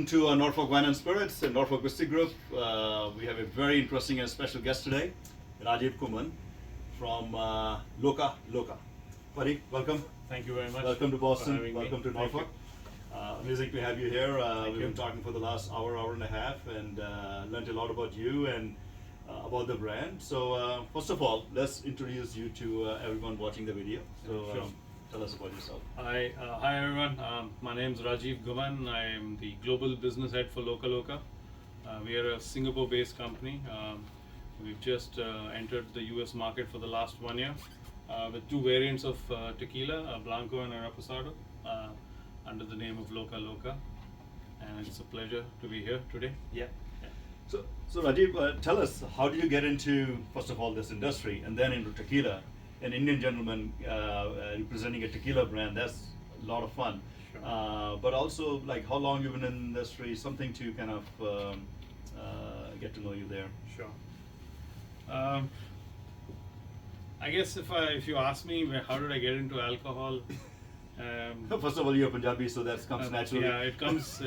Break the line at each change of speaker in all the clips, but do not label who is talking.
To Norfolk Wine and Spirits and Norfolk Whiskey Group. We have a very interesting and special guest today, Rajiv Ghumman from LOCA LOkA. Buddy, welcome.
Thank you very much.
Welcome to Boston. Welcome to
Thank
Norfolk. Amazing to have you here. We've been
you.
talking for the last hour and a half, and learned a lot about you and about the brand. So first of all, let's introduce you to everyone watching the video. So
Sure.
tell us about yourself.
Hi everyone. My name is Rajiv Ghumman. I am the global business head for LOCA LOkA. We are a Singapore-based company. We've just entered the US market for the last 1 year with two variants of tequila, a Blanco and a Reposado, under the name of LOCA LOkA. And it's a pleasure to be here today.
Yeah. So Rajiv, tell us, how did you get into, first of all, this industry and then into tequila? An Indian gentleman representing a tequila brand, that's a lot of fun.
Sure.
But also, like, how long you've been in the industry, something to kind of get to know you there.
Sure. I guess if you ask me how did I get into alcohol,
First of all, you're Punjabi, so that comes naturally.
yeah, it comes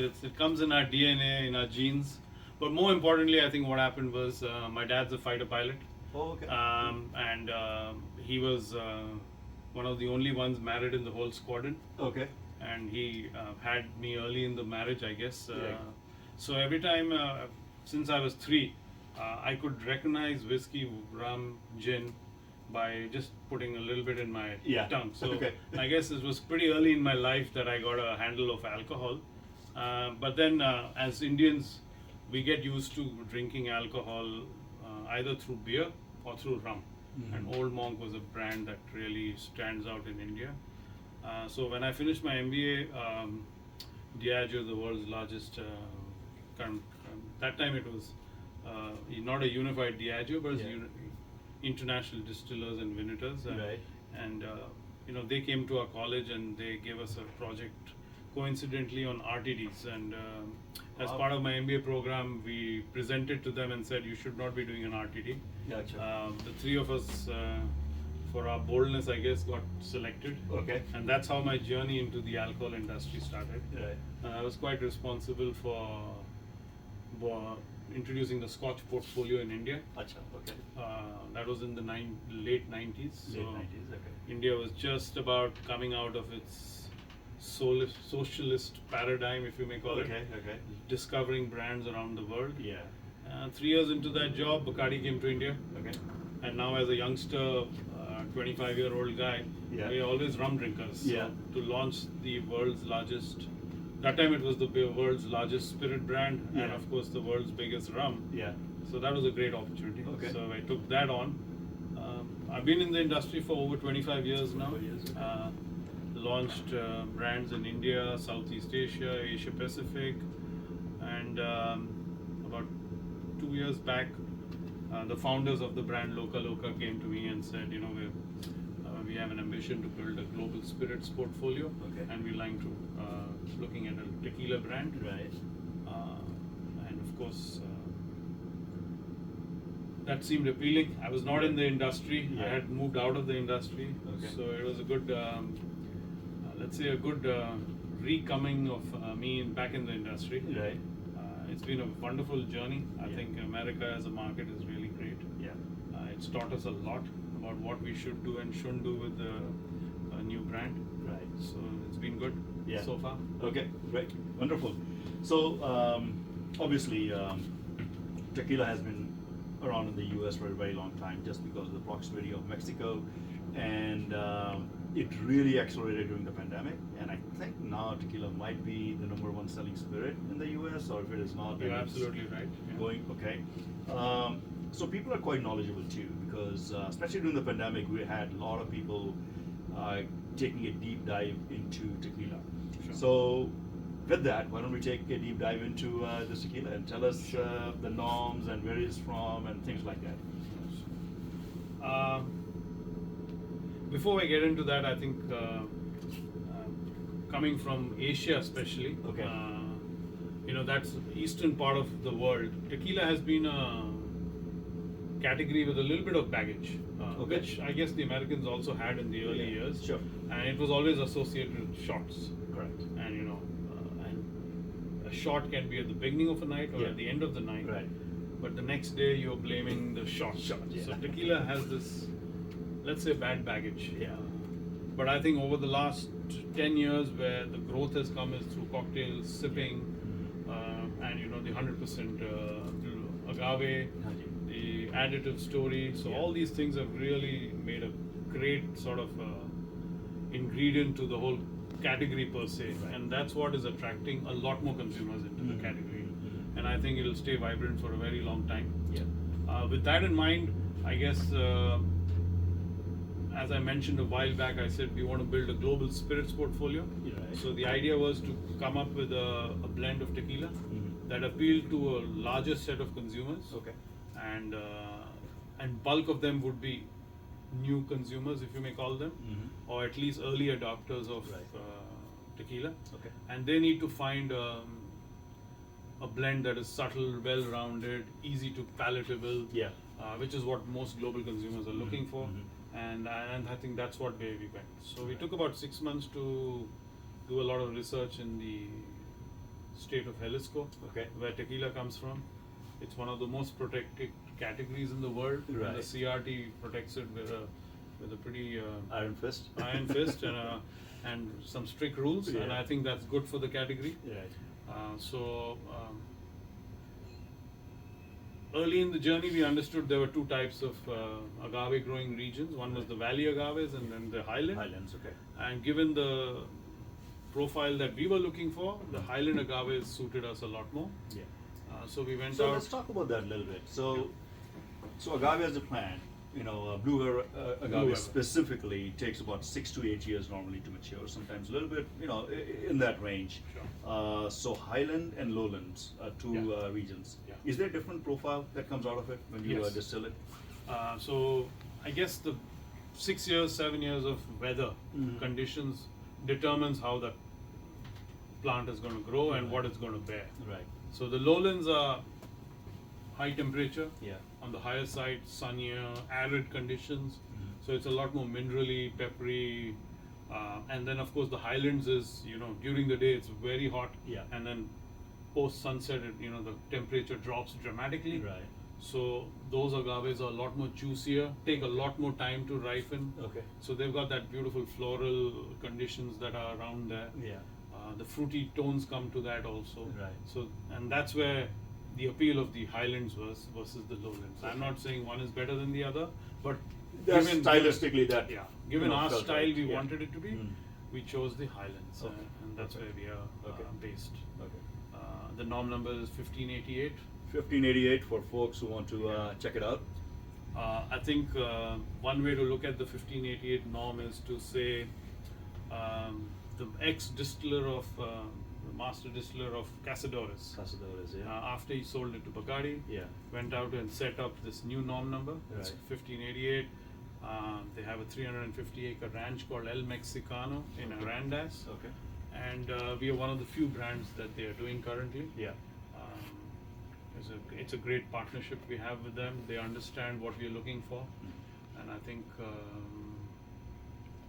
in our DNA, in our genes. But more importantly, I think what happened was my dad's a fighter pilot.
Oh, okay.
And he was one of the only ones married in the whole squadron.
Okay.
And he had me early in the marriage, I guess.
Yeah.
So every time, since I was 3, I could recognize whiskey, rum, gin by just putting a little bit in my tongue. So
Okay.
I guess it was pretty early in my life that I got a handle of alcohol. But then, as Indians, we get used to drinking alcohol either through beer or through rum.
Mhm.
And Old Monk was a brand that really stands out in India. So when I finished my MBA, Diageo, the world's largest, that time it was not a unified Diageo, but
Yeah.
international distillers and vinators.
Right.
And they came to our college and they gave us a project coincidentally on RTDs. And as
Wow.
part of my MBA program, we presented to them and said, you should not be doing an RTD.
Gotcha.
The three of us, for our boldness, I guess, got selected.
Okay.
And that's how my journey into the alcohol industry started.
Right.
I was quite responsible for introducing the Scotch portfolio in India.
Acha. Okay.
That was in the late 90s.
Late 90s. Okay.
India was just about coming out of its socialist paradigm, if you may call
Okay.
it,
Okay.
discovering brands around the world.
Yeah.
3 years into that job, Bacardi came to India.
Okay.
And now as a youngster, 25-year-old guy,
Yeah.
we're always rum drinkers.
Yeah.
So to launch the world's largest, that time it was the world's largest spirit brand, and
Yeah.
of course the world's biggest rum.
Yeah.
So that was a great opportunity.
Okay.
So I took that on. I've been in the industry for over 25 years now.
25 years, okay.
Launched brands in India, Southeast Asia, Asia Pacific, and about 2 years back, the founders of the brand LOCA LOkA came to me and said, we have an ambition to build a global spirits portfolio,
Okay.
and we're looking at a tequila brand.
Right.
And of course, that seemed appealing. I was not in the industry.
Yeah.
I had moved out of the industry.
Okay.
So it was a good, let's say, a good recoming of me back in the industry.
Right.
It's been a wonderful journey. I
Yeah.
think America as a market is really great.
Yeah.
It's taught us a lot about what we should do and shouldn't do with a new brand.
Right.
So it's been good
Yeah.
so far.
Okay, great, wonderful. So obviously, tequila has been around in the U.S. for a very long time, just because of the proximity of Mexico, and it really accelerated during the pandemic. And I think now tequila might be the #1 selling spirit in the U.S. Or if it is not, then
You're
it's
absolutely right. Yeah.
going okay. So people are quite knowledgeable too, because especially during the pandemic, we had a lot of people taking a deep dive into tequila.
Sure.
So with that, why don't we take a deep dive into the tequila and tell us the norms and where it's from and things like that.
Before I get into that, I think coming from Asia especially,
Okay.
That's eastern part of the world. Tequila has been a category with a little bit of baggage,
Okay.
which I guess the Americans also had in the early
Yeah,
years.
sure.
And it was always associated with shots.
Correct.
And a shot can be at the beginning of a night or
Yeah.
at the end of the night.
Right.
But the next day you're blaming the shot.
Yeah.
So tequila has this, let's say, bad baggage.
Yeah.
But I think over the last 10 years, where the growth has come is through cocktails, sipping, and the 100% agave, the additive story. So
Yeah.
all these things have really made a great sort of ingredient to the whole category per se,
Right.
and that's what is attracting a lot more consumers into the category.
Mhm.
And I think it'll stay vibrant for a very long time.
Yeah.
With that in mind, I guess, as I mentioned a while back, I said we want to build a global spirits portfolio.
Right.
So the idea was to come up with a blend of tequila
Mhm.
that appealed to a larger set of consumers,
Okay.
and bulk of them would be new consumers, if you may call them,
Mhm.
or at least early adopters of
Right.
tequila.
Okay.
And they need to find a blend that is subtle, well-rounded, easy to palatable,
Yeah.
which is what most global consumers are looking for.
Mhm.
And I think that's what way we went. So we
Right.
took about 6 months to do a lot of research in the state of Jalisco,
Okay.
where tequila comes from. It's one of the most protected categories in the world. And
Right.
the CRT protects it with a pretty
Iron Fist.
iron fist and some strict rules. And
Yeah.
I think that's good for the category.
Right.
Early in the journey, we understood there were two types of agave growing regions. One was the valley agaves and then the highland.
Highlands. Okay.
And given the profile that we were looking for, the highland agaves suited us a lot more.
Yeah.
So we went
So
out.
let's talk about that a little bit. So agave as a plant, blue agave
Blue agave.
specifically takes about 6 to 8 years normally to mature. Sometimes a little bit, in that range.
Sure.
So highland and lowlands are two
Yeah.
regions.
Yeah.
Is there a different profile that comes out of it when you
Yes.
distill it?
So I guess the 6 years, 7 years of weather
Mhm.
conditions determines how the plant is going to grow and
Right.
what it's going to bear.
Right.
So the lowlands are high temperature,
Yeah.
on the higher side, sunnier, arid conditions.
Mhm.
So it's a lot more minerally, peppery, and then of course the highlands is, during the day it's very hot,
Yeah.
and then post sunset, the temperature drops dramatically.
Right.
So those agaves are a lot more juicier, take a lot more time to ripen.
Okay.
So they've got that beautiful floral conditions that are around there.
Yeah.
The fruity tones come to that also.
Right.
So, and that's where the appeal of the highlands was versus the lowlands. I'm not saying one is better than the other, but
That's stylistically that.
given our
felt
style,
right.
we
Yeah.
wanted it to be.
Mm.
We chose the highlands,
Okay.
and that's
Okay.
where we are
Okay.
based.
Okay.
The norm number is 1588.
1588 for folks who want to check it out.
I think one way to look at the 1588 norm is to say the ex-distiller of, the master distiller of Casadores,
Casadores, yeah.
after he sold it to Bacardi,
Yeah.
went out and set up this new norm number. It's
Right.
1588. They have a 350-acre ranch called El Mexicano in Arandas,
Okay.
and we are one of the few brands that they are doing currently.
Yeah.
It's a great partnership we have with them. They understand what we are looking for, and I think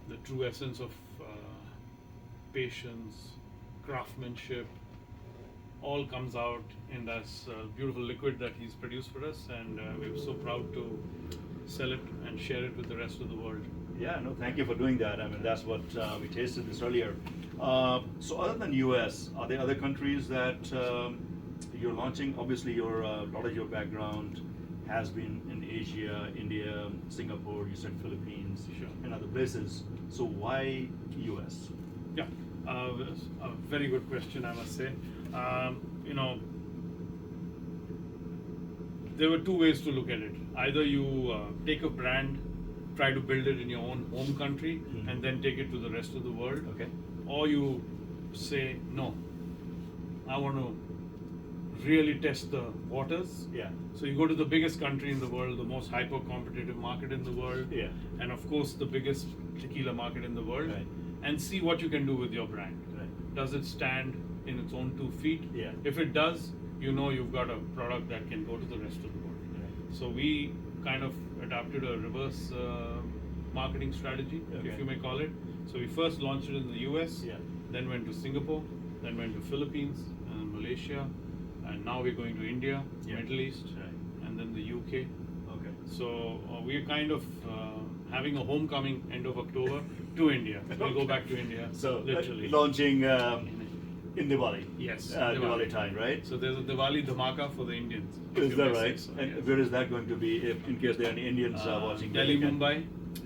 the true essence of patience, craftsmanship, all comes out in this beautiful liquid that he's produced for us, and we're so proud to sell it and share it with the rest of the world.
Yeah, no, thank you for doing that. I mean, that's what we tasted this earlier. So other than US, are there other countries that you're launching? Obviously, a lot of your background has been in Asia, India, Singapore, you said Philippines,
Sure.
and other places. So why US?
Yeah, a very good question, I must say. There were two ways to look at it. Either you take a brand, try to build it in your own home country,
Mhm.
and then take it to the rest of the world.
Okay.
Or you say, no, I want to really test the waters.
Yeah.
So you go to the biggest country in the world, the most hyper-competitive market in the world,
Yeah.
and of course the biggest tequila market in the world,
Right.
and see what you can do with your brand.
Right.
Does it stand in its own 2 feet?
Yeah.
If it does, you've got a product that can go to the rest of the world.
Right.
So we kind of adopted a reverse marketing strategy,
Okay.
if you may call it. So we first launched it in the US,
Yeah.
then went to Singapore, then went to Philippines, and Malaysia, and now we're going to India, Middle East,
Right.
and then the UK.
Okay.
So we're kind of having a homecoming end of October to India. We'll go back to India.
So
literally
launching in Diwali.
Yes,
Diwali time, right?
So there's a Diwali dhamaka for the Indians. if
Is
you
that
may say
right?
so,
And
yes.
where is that going to be? If, in case there are any Indians watching.
Delhi,
they can-
Mumbai,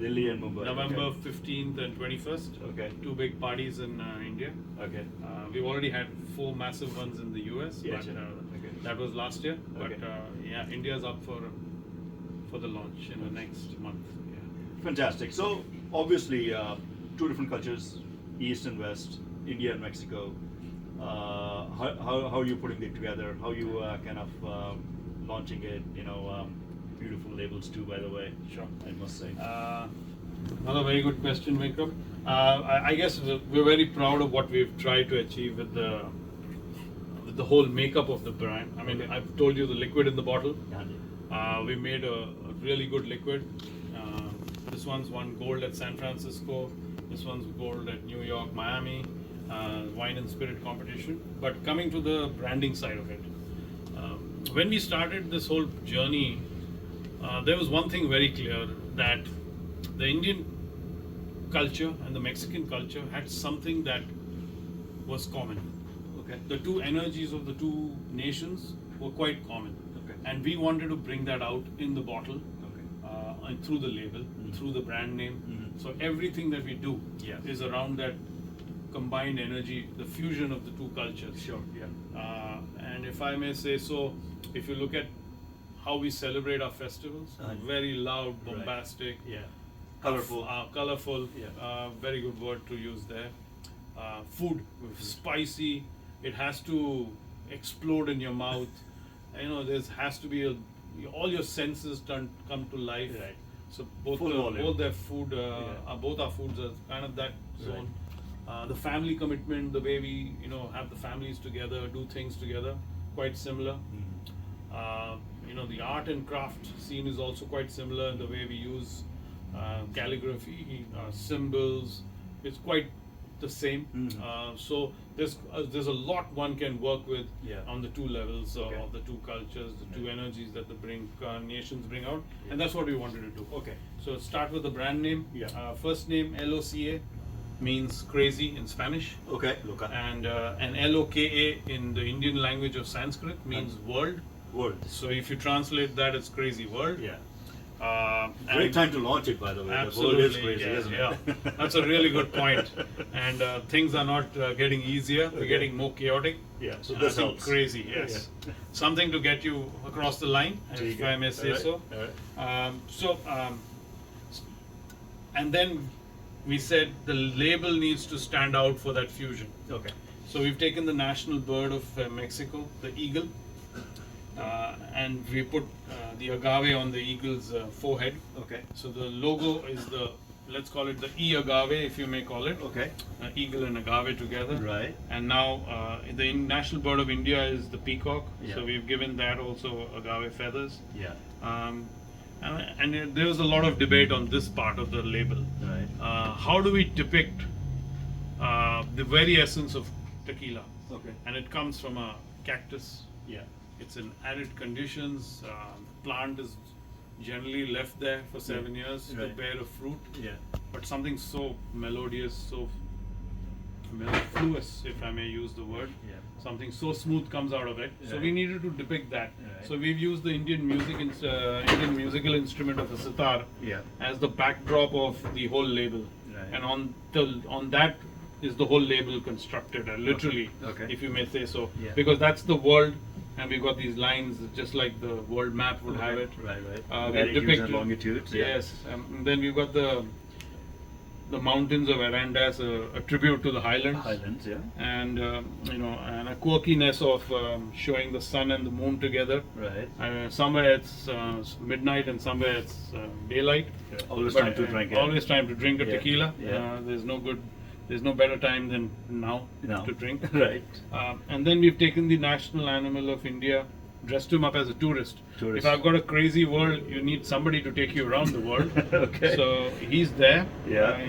Delhi and Mumbai.
November 15th and 21st.
Okay.
Two big parties in India.
Okay.
We've already had 4 massive ones in the US,
Yeah,
but
sure. Okay.
that was last year. But
Okay.
yeah, India's up for the launch in the next month. Yeah.
Fantastic. So obviously, two different cultures, East and West, India and Mexico. How are you putting it together? How you kind of launching it? Beautiful labels too, by the way.
Sure.
I must say.
Another very good question, Vikram. I guess we're very proud of what we've tried to achieve with the whole makeup of the brand. I mean,
Okay.
I've told you the liquid in the bottle.
Yeah.
We made a really good liquid. This one's won gold at San Francisco. This one's gold at New York, Miami, wine and spirit competition. But coming to the branding side of it, when we started this whole journey, there was one thing very clear, that the Indian culture and the Mexican culture had something that was common.
Okay.
The two energies of the two nations were quite common.
Okay.
And we wanted to bring that out in the bottle,
Okay.
and through the label, through the brand name.
Mhm.
So everything that we do
Yeah.
is around that combined energy, the fusion of the two cultures.
Sure. Yeah.
And if I may say so, if you look at how we celebrate our festivals, very loud,
Right.
bombastic,
Yeah. Colorful.
colorful,
Yeah.
very good word to use there. Food, spicy, it has to explode in your mouth. There has to be all your senses come to life.
Right.
So both
Full volume.
both their food, both our foods are kind of that zone. The family commitment, the way we have the families together, do things together, quite similar. The art and craft scene is also quite similar in the way we use calligraphy, symbols. It's quite the same. So there's a lot one can work with on the two levels
Okay.
of the two cultures, the two energies that the nations bring out, and that's what we wanted to do.
Okay.
So start with the brand name.
Yeah.
First name LOCA means crazy in Spanish,
Okay. Loka.
and LOKA in the Indian language of Sanskrit means world.
World.
So if you translate that, it's crazy world.
Yeah.
And
Great time to launch it, by the way.
Absolutely,
The world is crazy,
yeah,
isn't
yeah.
it?
That's a really good point. And things are not getting easier; they're
Okay.
getting more chaotic.
Yeah. So
And
this
I think
helps.
crazy, yes.
Yeah.
Something to get you across the line,
There you
if
go.
I may say
Alright,
so.
alright.
And then we said the label needs to stand out for that fusion.
Okay.
So we've taken the national bird of Mexico, the eagle, and we put the agave on the eagle's forehead.
Okay.
So the logo is let's call it the agave, if you may call it.
Okay.
Eagle and agave together.
Right.
And now the national bird of India is the peacock.
Yeah.
So we've given that also agave feathers.
Yeah.
And there was a lot of debate on this part of the label.
Right.
How do we depict the very essence of tequila?
Okay.
And it comes from a cactus.
Yeah.
It's in arid conditions. Plant is generally left there for 7 years to
Right.
bear a fruit.
Yeah.
But something so melodious, so mellifluous, if I may use the word,
Yeah.
something so smooth comes out of it. So
Right.
we needed to depict that.
Right.
So we've used the Indian Indian musical instrument of a sitar
Yeah.
as the backdrop of the whole label.
Right.
And on that is the whole label constructed, literally,
Okay.
if you may say so.
Yeah.
Because that's the world, and we've got these lines just like the world map would have it.
Right. Right.
We've
Latitudes and
depicted-
longitudes. Yeah.
Yes, and then we've got the mountains of Arandas, a tribute to the highlands.
Highlands. Yeah.
And and a quirkiness of showing the sun and the moon together.
Right.
Somewhere it's midnight and somewhere it's daylight.
Always
But,
time to drink it.
Always time to drink a
Yeah,
tequila.
yeah.
There's no better time than now
No.
to drink.
Right.
And then we've taken the national animal of India, dressed him up as a tourist.
Tourist.
If I've got a crazy world, you need somebody to take you around the world.
Okay.
So he's there.
Yeah.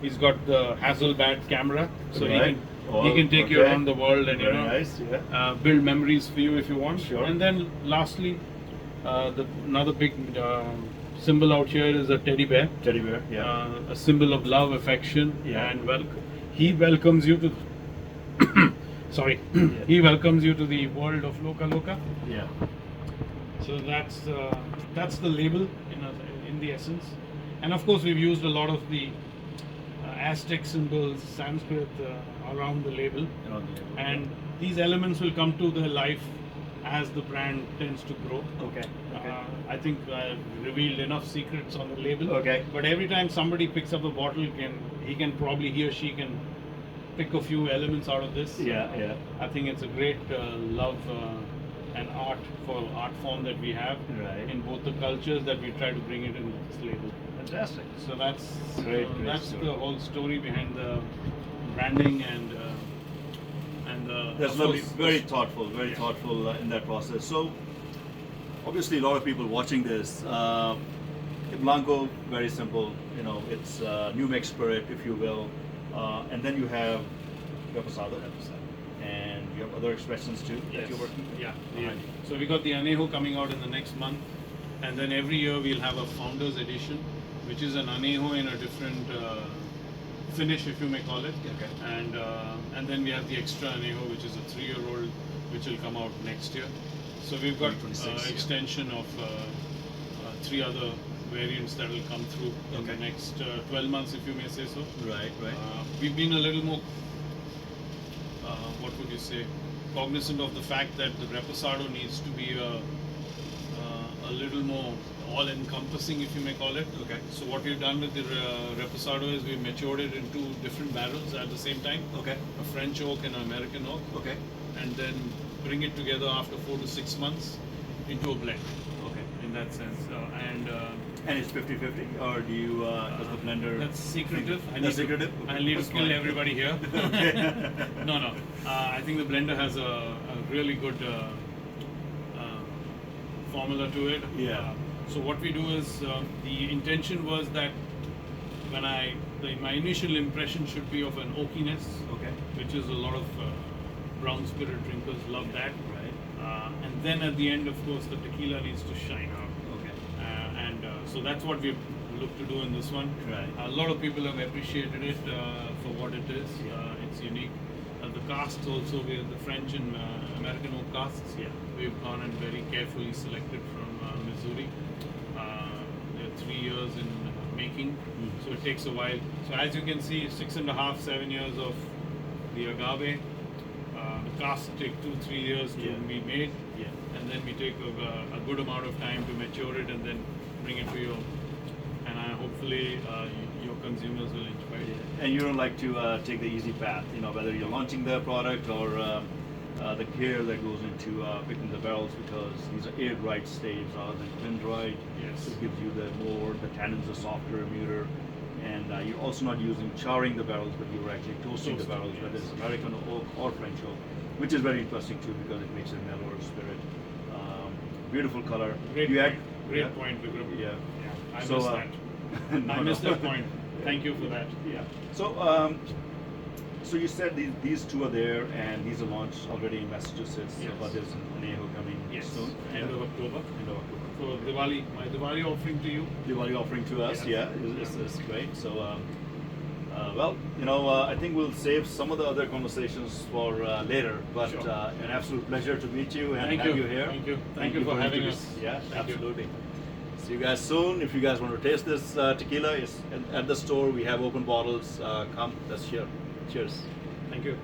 He's got the Hasselblad camera, so
Right.
He can take you around the world and
Very nice, yeah.
build memories for you if you want.
Sure.
And then lastly, another big symbol out here is a teddy bear.
Teddy bear, yeah.
A symbol of love, affection,
Yeah.
and he welcomes you to. Sorry, he welcomes you to the world of Loca Loca.
Yeah.
So that's the label in the essence, and of course we've used a lot of the Aztec symbols, Sanskrit around the label, and these elements will come to their life as the brand tends to grow.
Okay.
I think I've revealed enough secrets on the label.
Okay.
But every time somebody picks up a bottle, he or she can pick a few elements out of this.
Yeah.
I think it's a great love and art form that we have
Right.
in both the cultures that we try to bring it in this label.
Fantastic.
So that's
Great
that's
story.
the whole story behind the branding and
That's
of
lovely.
course,
Very thoughtful in that process. So, obviously, a lot of people watching this. Blanco, very simple. It's New Mex spirit, if you will, and then you have Reposado, and you have other expressions too that you're working with.
Yeah. So we got the Anejo coming out in the next month, and then every year we'll have a Founders Edition, which is an Anejo in a different finish, if you may call it.
Okay.
And then we have the extra Anejo, which is a 3-year-old, which will come out next year. So we've got
2026,
extension of 3 other variants that will come through in the next 12 months, if you may say so.
Right.
We've been a little more, what would you say, cognizant of the fact that the Reposado needs to be a little more all-encompassing, if you may call it.
Okay.
So what we've done with the Reposado is we've matured it in 2 different barrels at the same time,
Okay.
a French oak and an American oak,
Okay.
and then bring it together after 4 to 6 months into a blend.
Okay.
In that sense,
And it's 50-50, or do you does the blender?
that's secretive.
That's secretive?
I need to
That's
skill
fine.
everybody here.
Okay.
No. I think the blender has a really good formula to it.
Yeah.
So what we do is the intention was that my initial impression should be of an oakiness,
Okay.
which is a lot of brown spirit drinkers love that.
Right.
And then at the end, of course, the tequila needs to shine out.
Okay.
So that's what we've looked to do in this one.
Right.
A lot of people have appreciated it for what it is. It's unique. The casts also, we have the French and American oak casts.
Yeah.
We've gone and very carefully selected from Missouri. They're 3 years in making, so it takes a while. So as you can see, 6.5, 7 years of the agave. The casts take 2-3 years to be made.
Yeah.
And then we take a good amount of time to mature it and then bring it to you, and hopefully your consumers will enjoy it.
And you don't like to take the easy path, whether you're launching the product or the care that goes into picking the barrels, because these are air-dried staves rather than clean-dried.
Yes.
So it gives you the tannins are softer, muter, and you're also not using charring the barrels, but you're actually toasting the barrels, whether it's American oak or French oak, which is very interesting too, because it makes a mellower spirit. Beautiful color.
Great
You
point.
add-
Great
yeah.
point, Vikram.
Yeah.
I
So,
missed that. I missed that point. Thank you for that.
Yeah. So you said these 2 are there, and these are launched already in Massachusetts.
Yes.
But there's an Anejo coming soon.
End of October.
End of October.
So my Diwali offering to you.
Diwali offering to us,
Yes.
is great. So, I think we'll save some of the other conversations for later. But
Sure.
an absolute pleasure to meet you and
Thank
have
you.
you here.
Thank you. Thank you for having
introducing-
us.
Yeah,
Thank you.
absolutely. See you guys soon. If you guys want to taste this tequila, it's at the store. We have open bottles. Come, let's share. Cheers.
Thank you.